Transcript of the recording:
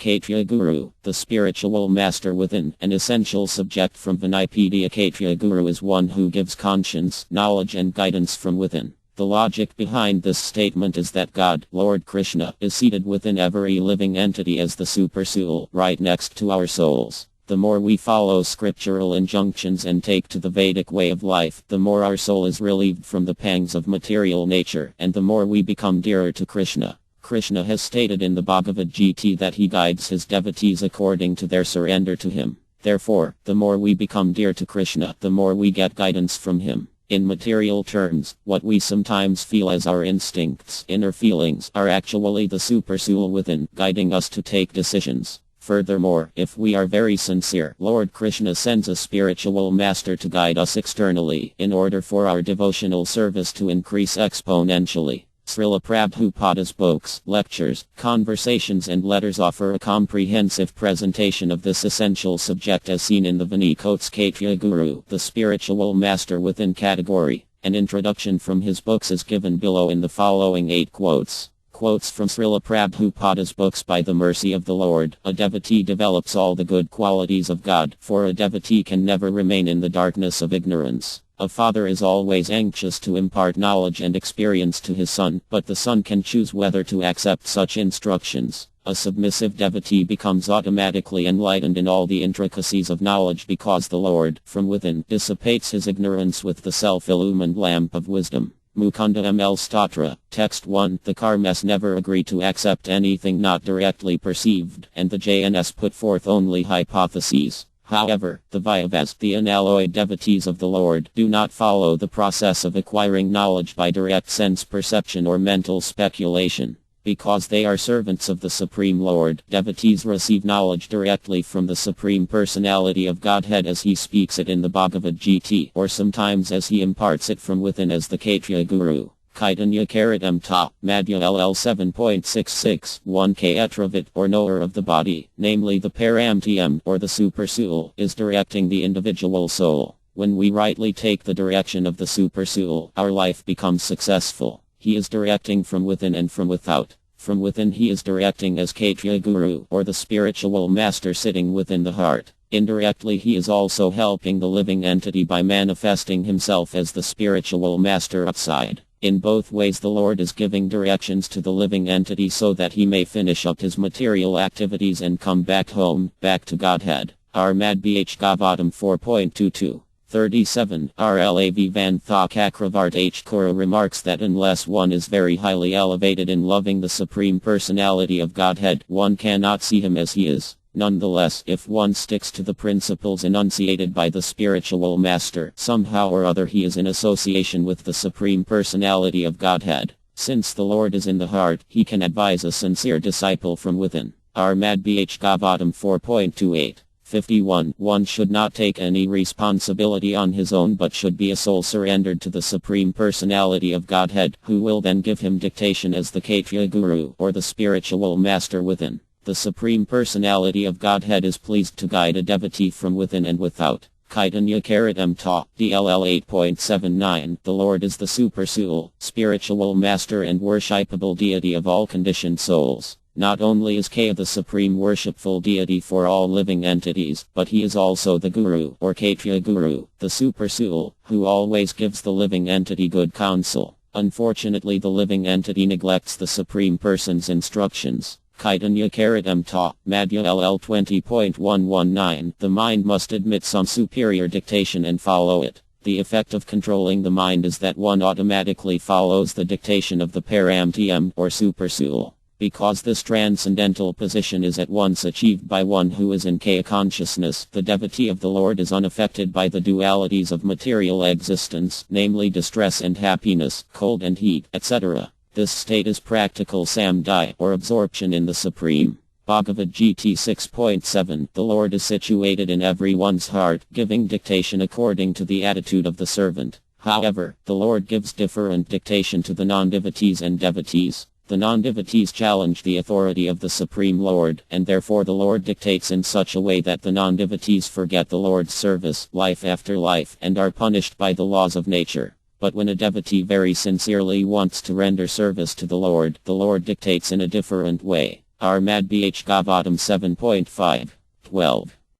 Caitya Guru, the spiritual master within, an essential subject from Vinaypedia. Caitya Guru is one who gives conscience, knowledge and guidance from within. The logic behind this statement is that God, Lord Krishna, is seated within every living entity as the supersoul, right next to our souls. The more we follow scriptural injunctions and take to the Vedic way of life, the more our soul is relieved from the pangs of material nature, and the more we become dearer to Krishna. Krishna has stated in the Bhagavad Gita that he guides his devotees according to their surrender to him. Therefore, the more we become dear to Krishna, the more we get guidance from him. In material terms, what we sometimes feel as our instincts, inner feelings, are actually the supersoul within, guiding us to take decisions. Furthermore, if we are very sincere, Lord Krishna sends a spiritual master to guide us externally, in order for our devotional service to increase exponentially. Srila Prabhupada's books, lectures, conversations and letters offer a comprehensive presentation of this essential subject as seen in the Vinaypedia. Caitya Guru, the spiritual master within category. An introduction from his books is given below in the following 8 quotes. Quotes from Srila Prabhupada's books. By the mercy of the Lord, a devotee develops all the good qualities of God, for a devotee can never remain in the darkness of ignorance. A father is always anxious to impart knowledge and experience to his son, but the son can choose whether to accept such instructions. A submissive devotee becomes automatically enlightened in all the intricacies of knowledge because the Lord, from within, dissipates his ignorance with the self-illumined lamp of wisdom. Mukunda ML Statra, Text 1. The Karmas never agree to accept anything not directly perceived, and the JNS put forth only hypotheses. However, the Vaivas, the unalloyed devotees of the Lord, do not follow the process of acquiring knowledge by direct sense perception or mental speculation. Because they are servants of the Supreme Lord, devotees receive knowledge directly from the Supreme Personality of Godhead as he speaks it in the Bhagavad Gita, or sometimes as he imparts it from within as the Caitya Guru. Caitya Karatam Ta, Madhya LL 7.66, 1K Etravit, or knower of the body, namely the Paramtm, or the supersoul, is directing the individual soul. When we rightly take the direction of the supersoul, our life becomes successful. He is directing from within and from without. From within he is directing as Caitya Guru, or the spiritual master sitting within the heart. Indirectly he is also helping the living entity by manifesting himself as the spiritual master outside. In both ways the Lord is giving directions to the living entity so that he may finish up his material activities and come back home, back to Godhead. Armad Bh Gavatam 4.22. 37. RLAV Van Thakakravart H. Kura remarks that unless one is very highly elevated in loving the Supreme Personality of Godhead, one cannot see him as he is. Nonetheless, if one sticks to the principles enunciated by the spiritual master, somehow or other he is in association with the Supreme Personality of Godhead. Since the Lord is in the heart, he can advise a sincere disciple from within. Armad Bh Gavatam 4.28. 51. One should not take any responsibility on his own but should be a soul surrendered to the Supreme Personality of Godhead, who will then give him dictation as the Caitya Guru, or the spiritual master within. The Supreme Personality of Godhead is pleased to guide a devotee from within and without. Caitya Karatam Ta, DLL 8.79. The Lord is the supersoul, spiritual master and worshipable deity of all conditioned souls. Not only is Ka the supreme worshipful deity for all living entities, but he is also the Guru, or Caitya Guru, the supersoul, who always gives the living entity good counsel. Unfortunately the living entity neglects the Supreme Person's instructions. Caitya Karatam Ta, Madhya LL 20.119. The mind must admit some superior dictation and follow it. The effect of controlling the mind is that one automatically follows the dictation of the Paramtm, or supersoul. Because this transcendental position is at once achieved by one who is in Kaya consciousness, the devotee of the Lord is unaffected by the dualities of material existence, namely distress and happiness, cold and heat, etc. This state is practical samdhi, or absorption in the Supreme. Bhagavad Gita 6.7. The Lord is situated in everyone's heart, giving dictation according to the attitude of the servant. However, the Lord gives different dictation to the non-devotees and devotees. The non-devotees challenge the authority of the Supreme Lord, and therefore the Lord dictates in such a way that the non-devotees forget the Lord's service, life after life, and are punished by the laws of nature. But when a devotee very sincerely wants to render service to the Lord dictates in a different way. Armad BH Gavatam 7.5. 12.